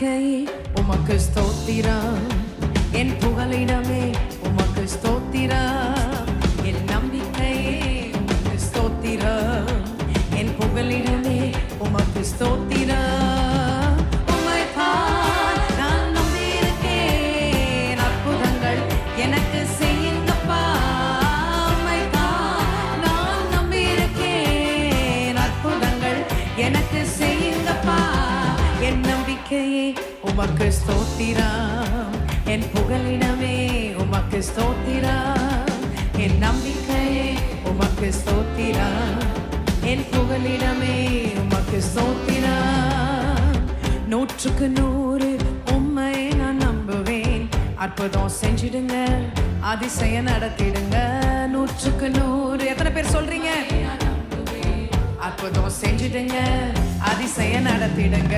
நம்பிக்கையே உமக்கு ஸ்தோத்திரம், என் புகலிடமே உமக்கு ஸ்தோத்திரம். என் நம்பிக்கையே உமக்கு ஸ்தோத்திரம், என் புகலிடமே உமக்கு ஸ்தோத்திரம். உம்மைத்தான் நான் நம்பியிருக்கேன், அற்புதங்கள் எனக்கு செய்யுங்கப்பா. உம்மைத்தான் நான் நம்பியிருக்கேன், அற்புதங்கள் எனக்கு செய்யுங்கப்பா. என் நம்பிக்கையே உமக்கு ஸ்தோத்திரம், என் புகலிடமே உமக்கு ஸ்தோத்திரம். என் நம்பிக்கையே உமக்கு ஸ்தோத்திரம், என் புகலிடமே உமக்கு ஸ்தோத்திரம். 100க்கு 100 உம்மை நான் நம்புவேன், அற்புதம் செஞ்சிடுங்க, அதிசயம் நடத்திடுங்க. 100க்கு 100 எத்தனை பேர் சொல்றீங்க? அற்புதம் செஞ்சிடுங்க, அதிசயம் நடத்திடுங்க.